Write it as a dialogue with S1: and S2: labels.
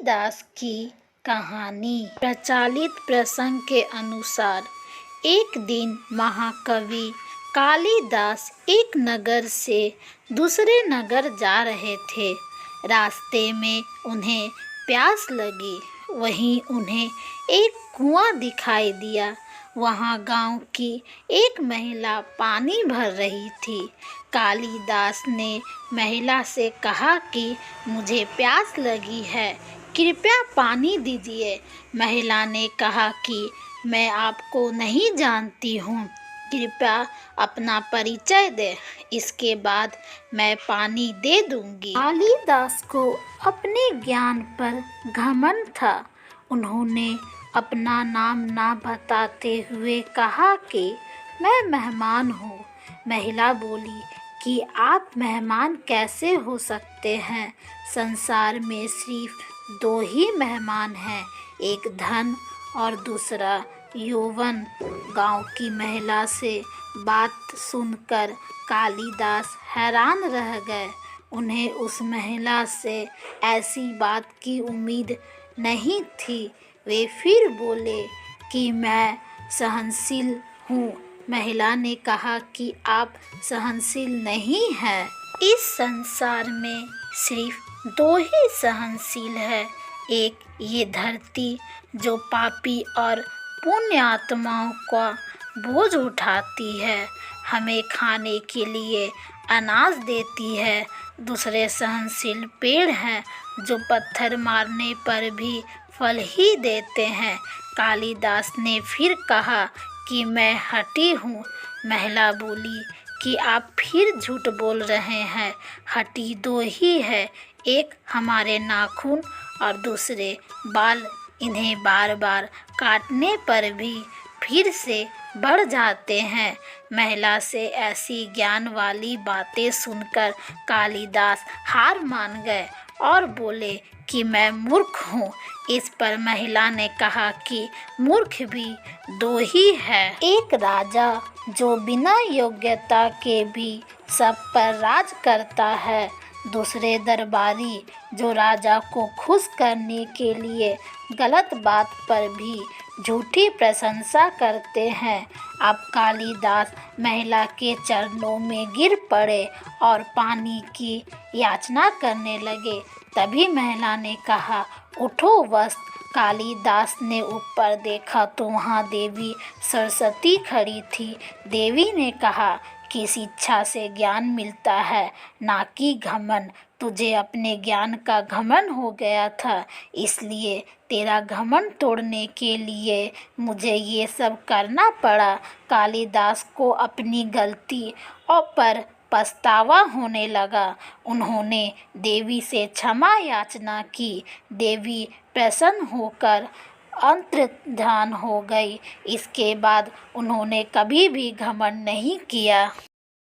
S1: कालिदास की कहानी। प्रचलित प्रसंग के अनुसार एक दिन महाकवि कालिदास एक नगर से दूसरे नगर जा रहे थे। रास्ते में उन्हें प्यास लगी। वहीं उन्हें एक कुआं दिखाई दिया। वहां गांव की एक महिला पानी भर रही थी। कालिदास ने महिला से कहा कि मुझे प्यास लगी है, कृपया पानी दीजिए। महिला ने कहा कि मैं आपको नहीं जानती हूँ, कृपया अपना परिचय दे, इसके बाद मैं पानी दे दूंगी। कालिदास को अपने ज्ञान पर घमंड था। उन्होंने अपना नाम ना बताते हुए कहा कि मैं मेहमान हूँ। महिला बोली कि आप मेहमान कैसे हो सकते हैं? संसार में सिर्फ दो ही मेहमान हैं, एक धन और दूसरा यौवन। गांव की महिला से बात सुनकर कालिदास हैरान रह गए। उन्हें उस महिला से ऐसी बात की उम्मीद नहीं थी। वे फिर बोले कि मैं सहनशील हूँ। महिला ने कहा कि आप सहनशील नहीं हैं। इस संसार में सिर्फ दो ही सहनशील है, एक ये धरती जो पापी और पुण्य आत्माओं का बोझ उठाती है, हमें खाने के लिए अनाज देती है। दूसरे सहनशील पेड़ हैं जो पत्थर मारने पर भी फल ही देते हैं। कालिदास ने फिर कहा कि मैं हठी हूँ। महिला बोली कि आप फिर झूठ बोल रहे हैं। हठी दो ही है, एक हमारे नाखून और दूसरे बाल। इन्हें बार बार काटने पर भी फिर से बढ़ जाते हैं। महिला से ऐसी ज्ञान वाली बातें सुनकर कालिदास हार मान गए और बोले कि मैं मूर्ख हूँ। इस पर महिला ने कहा कि मूर्ख भी दो ही है, एक राजा जो बिना योग्यता के भी सब पर राज करता है, दूसरे दरबारी जो राजा को खुश करने के लिए गलत बात पर भी झूठी प्रशंसा करते हैं। अब कालिदास महिला के चरणों में गिर पड़े और पानी की याचना करने लगे। तभी महिला ने कहा, उठो वस्त। कालिदास ने ऊपर देखा तो वहाँ देवी सरस्वती खड़ी थी। देवी ने कहा कि शिक्षा से ज्ञान मिलता है, ना कि घमंड। तुझे अपने ज्ञान का घमंड हो गया था, इसलिए तेरा घमंड तोड़ने के लिए मुझे ये सब करना पड़ा। कालिदास को अपनी गलती पर पछतावा होने लगा। उन्होंने देवी से क्षमा याचना की। देवी प्रसन्न होकर अंतर्ध्यान हो गई। इसके बाद उन्होंने कभी भी घमंड नहीं किया।